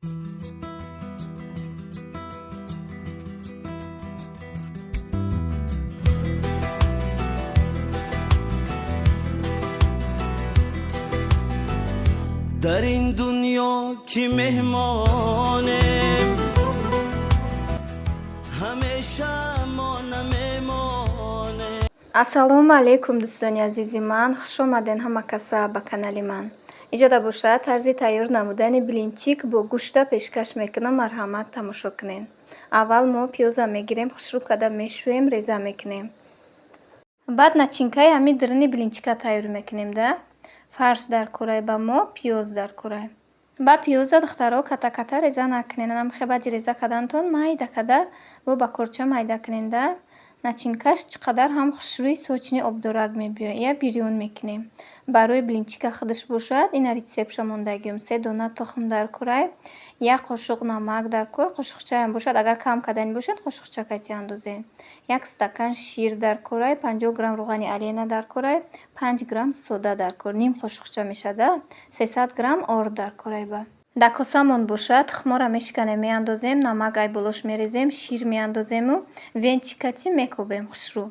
در این دنیا کی مهمانه همیشه ما نمیمانه. ассалому алайкум дӯстони азизи ман, хуш омаден ҳама каса ба канали ман. иҷода бошад тарзи тайёр намудани блинчик бо гӯшта пешкаш мекунам. марҳамат тамошо кунед. аввал мо пиёза мегирем, хушрӯ карда мешӯем, реза мекунем. баъд начинкаи ҳамин дирини блинчика тайёр мекунем. Да фарш дар кӯрай ба мо, пиёз дар кӯрай. ба пиёза духтаро ката реза накунед. намихе баъди реза карданатон майда када бо ба корча майда кунед. Да начинкаш чӣ қадар ҳам хушрӯи сочини обдорак мебиёяд. я бирён мекунем. барои блинчика худаш бошад ина рецептша мондагиём. 3 дона тухм дар кӯрай, 1 қошуқ намак дар кӯр, қошуқчаам бошад, агар кам кардани бошад қошуқчакати андозен. 1 стакан шир дар кӯрай, 50 грамм рӯғани алена дар кӯрай, 5 грамм сода дар кӯр, ним қошуқча мешада, 300 грамм орд дар кӯрай. Ба дар косамон бошад тухмора мешиканем, меандозем, намак ай болош мерезем, шир меандозему венчикати мекобем хушрӯ.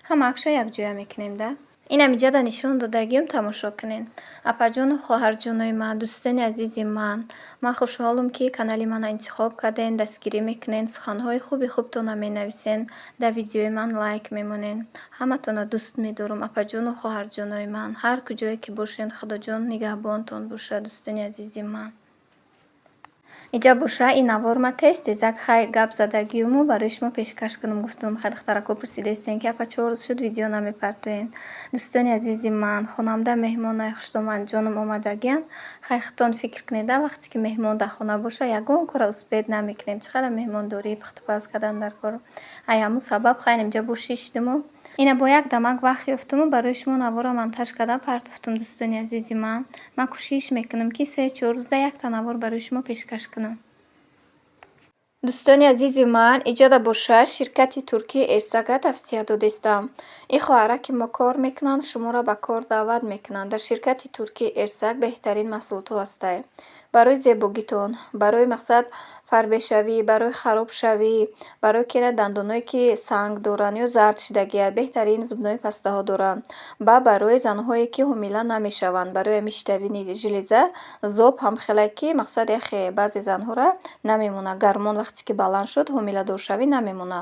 ҳамаакша якҷоя мекунем. Да инам иҷада нишон додагиём, тамошо кунед. апаҷону хоҳарҷонои ман, дӯстони азизи ман, ман хушҳолам ки канали мана интихоб карден, дастгирӣ мекунен, суханҳои хубтонам менависен, дар видеои ман лайк мемонен. ҳаматона дӯст медорам. апаҷону хоҳарҷонои ман, ҳар куҷое ки бошен, худоҷон нигаҳбонтон бошад. дӯстони азизи ман, иҷа боша ин навор-ма тез-тезак хай гап задагиёму барои шумо пешкаш кунам. гуфтум хай духтарако пурсидастен ки апа чӣ рӯз шуд видео намепартоен. дӯстони азизи ман, хонамда меҳмонаи хушдомадҷонам омадагиянд. хай худтон фикр кунеда вақте ки меҳмон дар хона боша ягон кора успед намекунем. чӣ қадар меҳмондорӣ, пухтупаз кардан дар кор. ай ҳамун сабаб хай инҷа бошиштиму ина бо як дамак вақт ёфтуму барои шумо навора монтаж карда партофтум. дӯстони азизи ман, ман кӯшиш мекунам ки 3-4 рӯзда якта навор барои шумо пешкаш кунам. дӯстони азизи ман, иҷода боша ширкати туркии Эрсага тавсия додестам. ин хоҳараки мо кор мекунанд, шуморо ба кор даъват мекунанд. дар ширкати туркии Эрсаг беҳтарин маҳсулотҳо ҳастанд барои зебогитон, барои мақсад фарбешавӣ, барои харобшавӣ, барои кена дандоное ки санг доранд ё зард шидагия, беҳтарин зубнои пастаҳо доранд. ба барои занҳое ки ҳомила намешаванд, барои миштавини жилеза зоб ҳам хеле ки мақсад яхе баъзе занҳора намемона. гармон вақте ки баланд шуд ҳомиладоршавӣ намемона.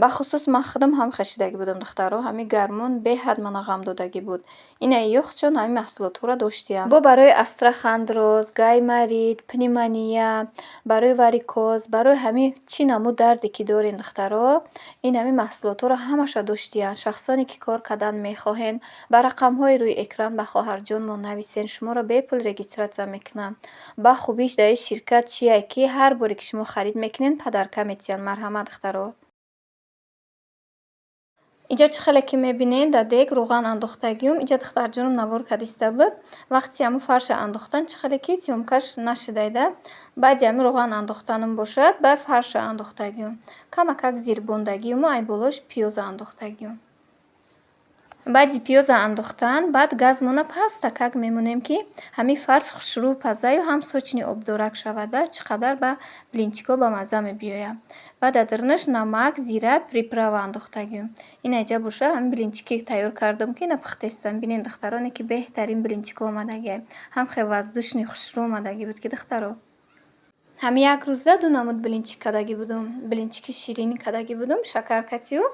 бахусус ман худам ҳам хашидагӣ будам. духтаро ҳамин гармон беҳад мана ғам додагӣ буд. ина ёхтшон ҳамин маҳсулотҳоро доштиям. бо барои астрахандроз, гаймарит, пневмония, барои варикоз, барои ҳамин чӣ намуд дарде ки дорен духтаро, ин ҳамин маҳсулотҳоро ҳамаша доштиянд. шахсоне ки кор кардан мехоҳен, ба рақамҳои рӯи экран ба хоҳарҷонмон нависен, шуморо бепул регистратсия мекунанд. ба хубиш дар ин ширкат чие ки ҳар боре ки шумо харид мекунед падарка метиҳанд. марҳамат духтаро. иҷа чӣ хеле ки мебинед дар дег рӯған андохтагиём. иҷа духтарҷонам навор кардиста буд. вақти ҳамун фарша андохтан чӣ хеле ки сёмкаш нашидайда. баъди ҳамин рӯған андохтанам бошад, ба фарша андохтагиём. камакак зирбондагиёму ай болош пиёза андохтагиём. баъди пиёза андохтан, баъд газмона пастакак мемонем ки ҳамин фарш хушрӯ, пазаю ҳам сочини обдорак шавада. чӣ қадар ба блинчико ба мазза мебиёяд. баъд дар дирнаш намак, зира, приправа андохтагиём. ина иҷа боша ҳамин блинчики тайёр кардам ки ина пухтестам. бинед духтароне ки беҳтарин блинчико омадагия. ҳам хе воздушни хушрӯ омадагӣ буд ки духтаро. ҳамин як рӯзда 2 намуд блинчик кардагӣ будум. блинчики ширин кардагӣ будум, шакаркатию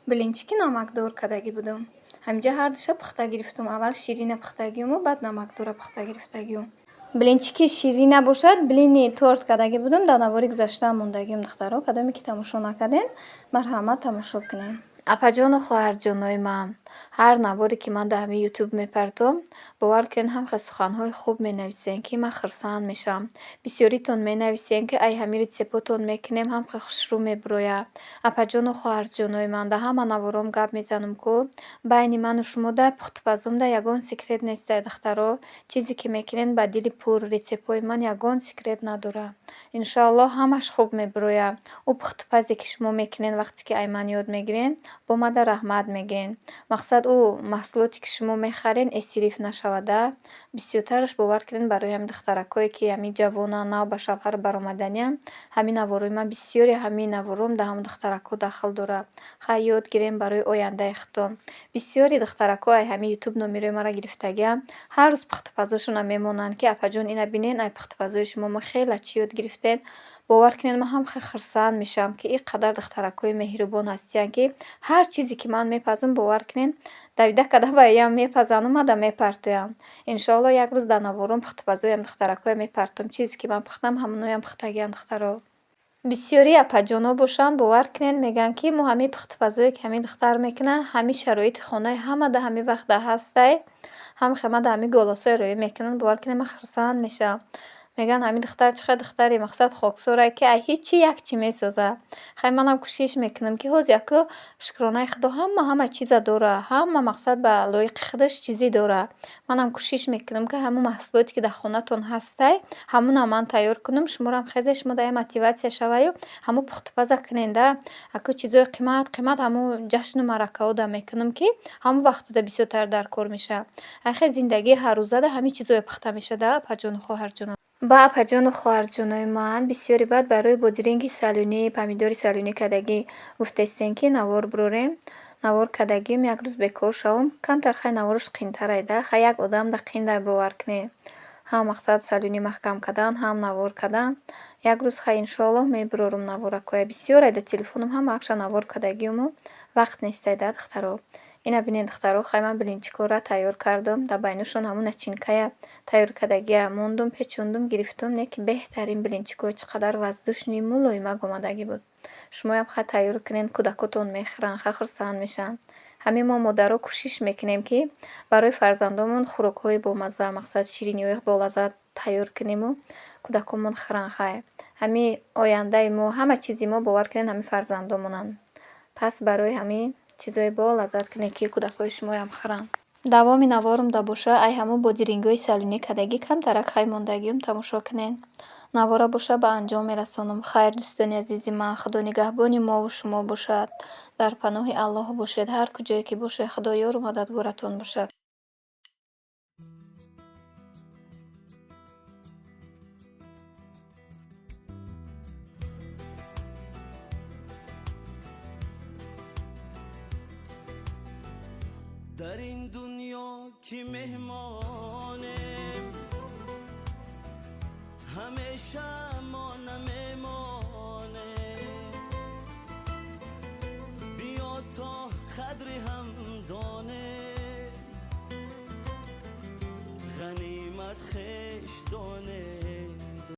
блинчики намакдор кардагӣ будум. ҳаминҷа ҳар душа пухта гирифтум. аввал ширина пухта гирифтум, баъд намакдора пухта гирифта гирифтагиём. блинчики ширина бошад, блини торт кардагӣ будум. дар навори гузашта мондагиём духтаро. кадоме ки тамошо накарден, марҳамат тамошо кунед. апаҷону хоҳарҷонои ман, ҳар наворе ки ман дар ҳамин ютуб мепартом, бовар кунед ҳамхел суханҳои хуб менависен ки ман хурсанд мешавам. бисёритон менависен ки ай ҳамин рецептотон мекунем, ҳамхел хушрӯ мебирояд. апаҷону хоҳарҷонои ман, дар ҳама навором гап мезанам ку байни ману шумо дар пухтупазумда ягон секрет нестае духтаро. чизе ки мекунед ба дили пур. рецептҳои ман ягон секрет надорад. иншоаллоҳ ҳамаш хуб мебирояд. ӯ пухтупазе ки шумо мекунед вақте ки ай ман ёд мегирен, бо мада раҳмат мегӯем. мақсад мақсад ӯ маҳсулоте ки шумо мехарен эсриф нашавада, бисёртараш бовар кунед барои ҳамин духтаракҳое ки ҳамин ҷавонанд, нав ба шавҳар баромаданиям, ҳамин навораи ман бисёри ҳамин наворам дар ҳамин духтаракҳо дахл дорад. Хай ёд гирем барои ояндаи худтон. Бисёри духтаракҳо ай ҳамин ютуб номерои маро гирифтагиам, ҳар рӯз пухтупазошонам мемонанд ки апаҷон ина бинен, ай пухтупазои шумо мо хеле чӣ ёд гирифтем. Бовар кунед ман ҳам хеле хурсанд мешавам ки ин қадар духтаракҳои меҳрубон ҳастиянд ки ҳар чизе ки ман мепазам бовар кунед давида када ба ям мепазанд, омада мепартоянд. Иншоалло як рӯз дар наворум пухтупазои ҳам духтаракҳое мепартом. Чизе ки ман пухтам ҳамоноям пухтагианд духтаро. Бисёри апаҷоно бошанд бовар кунед мегӯянд ки мо ҳамин пухтупазое ки ҳамин духтар мекунад, ҳамин шароити хонаи ҳамада ҳамин вақт ҳастай, ҳамада ҳамин голосое риоя мекунанд. Бовар кунед ман хурсанд мешавам. Мегӯянд ҳамин духтар чӣ қадр духтари мақсад хоксорае ки ай ҳичи як чӣ месозад. Хай манам кӯшиш мекунам ки ҳоз яко шукронаи худо ҳама чиза дорад. Ҳама мақсад ба лоиқи худаш чизе дорад. Манам кӯшиш мекунам ки ҳамон маҳсулоте ки дар хонатон ҳастай, ҳамонам ман тайёр кунам. Шуморам хезе шумо дар ин мотиватсия шаваю, ҳамон пухтупаза куненда, ако чизои қимат ҳамон ҷашну маъракаода мекунам ки ҳамон вақтода бисёртар дар кор мешавад. Ай хеле зиндагии ҳаррӯзада ҳамин чизое пухта мешавад апаҷону хоҳарҷонам. Ба апаҷону хоҳарҷонои ман бисёри баъд барои бодиринги салюнӣ, помидори салюнӣ кадагӣ гуфтестем ки навор бурорем. Навор кадагим як рӯз бекор шавам, камтар хай навораш қийтарай да, хай як одам да қииндай бовар кунед. Ҳам мақсад салюнӣ маҳкам кардан, ҳам навор кардан. Як рӯз хай иншоаллоҳ мебурорам наворакое. Бисёрай дар телефонам ҳама акша навор кадагиому вақт нестай да духтаро. Ина бинед духтаро, хай ман билинчикора тайёр кардам. Дар байнушон ҳамон начинкая тайёр кадагия мондум, печондум, гирифтум. Не ки беҳтарин билинчикҳо чӣ қадар воздушни мулоимак омадагӣ буд. Шумоям хай тайёр кунед, кӯдакотон мехӯранд, хай хурсанд мешаванд. Ҳамин мо модаро кӯшиш мекунем ки барои фарзандонмон хӯрокҳои бомазза, мақсад шириниҳои болаззат тайёр кунему кӯдаконмон хӯранд. Хай ҳамин ояндаи мо, ҳама чизи мо бовар кунед ҳамин фарзандонмонанд. Пас барои ҳамин чизои болаззат кунед ки кӯдакҳои шумоям хӯранд. Давоми наворум да боша, ай ҳамон бодирингҳои салюнӣ кадагӣ камтарак хай мондагиум тамошо кунед. Навора боша ба анҷом мерасонам. Хайр дӯстони азизи ман, худо нигаҳбони мову шумо бошад. Дар паноҳи Аллоҳ бошед. Ҳар куҷое ки бошед, худо ёру мададгоратон бошад. در این دنیا که مهمانیم همیشه ما نمیمانه بیا تا قدر هم دانه غنیمت خش دانه